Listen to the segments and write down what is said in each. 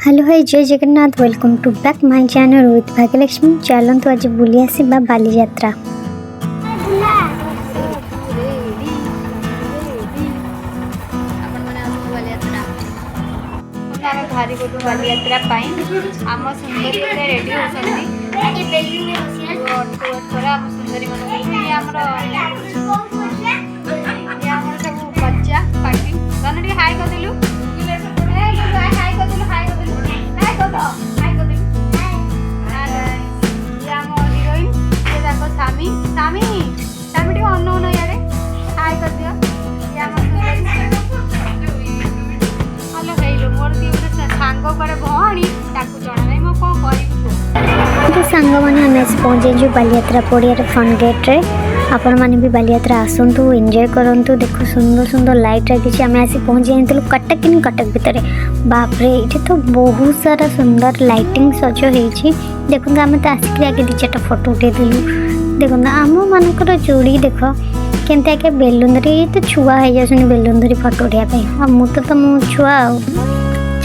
Hello hi जय Jagannath welcome to back my channel with Bhagyalakshmi. चलतु आज बुली आसवा बालीजात्रा। भारी गोटू बालीयात्रा आम सुंदरी रेडी सुंदरी सब बच्चा पार्टी तने हाई करदेलु हाई करदेलु हाई करदेलु हाई कर हिरोइन ये देखो सामी सामी सामी टी अनौन यारे हाई कर दियो ये आम हेलो हेलो मोर दी सांग करे भणी ताकू जणा नै म को करिबो तो सांग माने हम पहुंचे जो बालीयात्रा पड़िया फन गेट रे। आपण माने भी बालीयात्रा आसंतु एंजॉय करंतु। देखो सुंदर सुंदर लाइट रखी आम आसी पहुंची जाइलु कटक भितर। बाप रे ये तो बहुत सारा सुंदर लाइटिंग सज होईछि। देखो आम तो आसिक आगे दि चार फोटो उठे दिलु। देखो आम मानकर जोड़ी देख केमती आगे बेलून धरी तो छुआ हो जाए बेलून धरी फोटो उठाइबा मुझे मो छुआ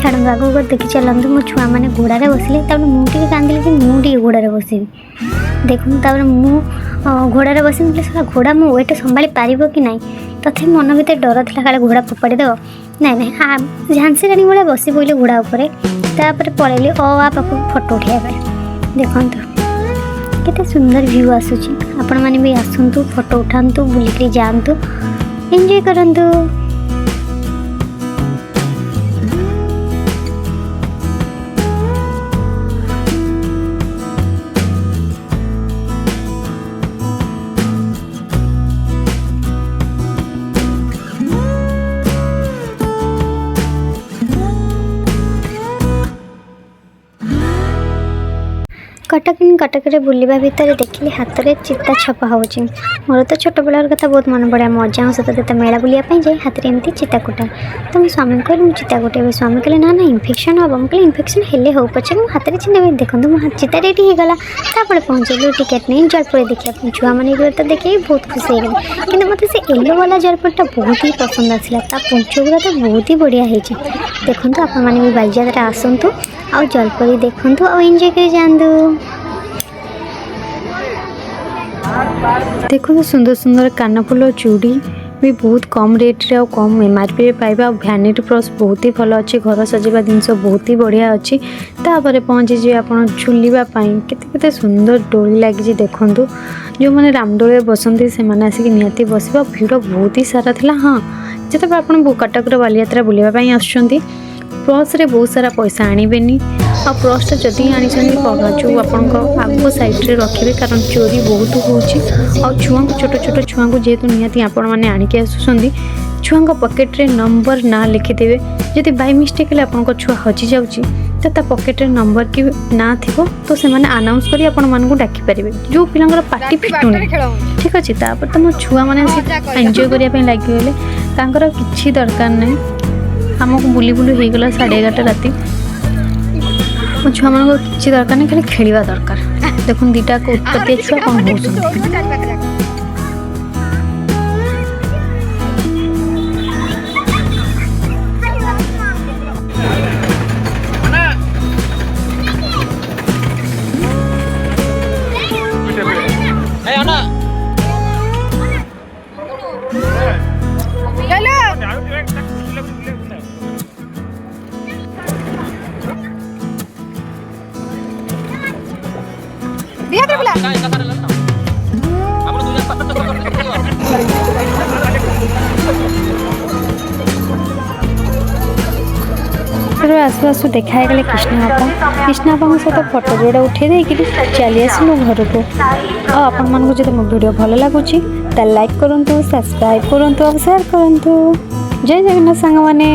छाड़ आगू देखी चलते मो छुआ मैंने घोड़े बसले मुझे कांदिली कि मुझे घोड़े बसबी। देखो मु घोड़े बसि सारा घोड़ा मो वेट संभाली पार कि ना तथे मन भर डर था काले घोड़ा फोपाड़ी देव ना ना झांसी राणी भाई बस पड़े घोड़ा उपर पलैली पाखक फोटो उठाइबा। देखो केते सुंदर व्यू आसूची। आपण माने भी आसंतु फोटो उठांतु बुलिक जातु एंजॉय करंतु। कटक बुलवा भितर देखिए हाथ में चिता छपा हो। मोर तो छोट बेलार कथा बहुत मन पड़े। मजा सहित मेला बुलापी जाए हाथ में एमती चिता कुटा तो मो स्वामी कहली मुझे चिता कुटे। स्वामी कहले ना ना इन्फेक्शन हम मुझे इन्फेक्शन हेले हो पचे मुझे हाथ में चिंता देखो मो चिता रेडी हो गला। पहुँचलु टिकेट नहीं जलपरी देखा छुआ मैंने तो देखे बहुत खुशी हो कि मतलब से येलो वाला जलपरीटा बहुत ही पसंद आसला। पुंछ गुरा तो बहुत ही बढ़िया है। देखो आपण भी बालीजात्रा आसतु आ जलपरी देखु और एंजॉय कर जातु। देखो सुंदर सुंदर कानफुल चूड़ी भी बहुत कम रेट रे और कम एमआरपी पाइबा। भैनिटी पर्स बहुत ही भल अच्छे घर सजेबा जिनस बहुत ही बढ़िया अच्छी। तापर पहुँची जे आप झुलवाई केते सुंदर डोली लगी। देखूँ जो मैंने रामडोली बसती से मैंने आसिक निहाती बसवा भीड़ बहुत ही सारा था। हाँ जिते आप कटक बालीयात्रा बुलावाई आसुँच पर्स रे बहुत सारा पैसा आणवेनी आ पर्सटा जदि आनी जो आप आगो साइड्रे रखिए कारण चोरी बहुत हो छुआ छोट छोट छुआ को जेहेतु निहाती आपण मैंने आणिक आसुँच छुआ पकेट्रे नंबर ना लिखिदेवे। जदि बाय मिस्टेक आप छुआ हजि जाऊँगी तो पकेट्रे नंबर कि ना थी तो से आनाउंस कर आपण डाकिपारे जो पिला पार्टी फिटुनी ठीक अच्छे। तो मो छुआ मैंने एंजॉय करने लगिगले कि दरकार नहीं आमको बुली बुली हो गला 11:30 राति। मो छुआ मान को किसी दरकार नहीं खाली खेलवा दरकार। देखो दीटा को उत्पत्ति छुआ कौन हो आसु आसु देखा गले कृष्णापा सहित फोटो जोड़ा उठे देकी चली आसलु घर को। आपण मानक जब मो वीडियो भल लगुच लाइक करूँ सब्सक्राइब करूँ और शेयर करूँ। जय जगन्नाथ सांग माने।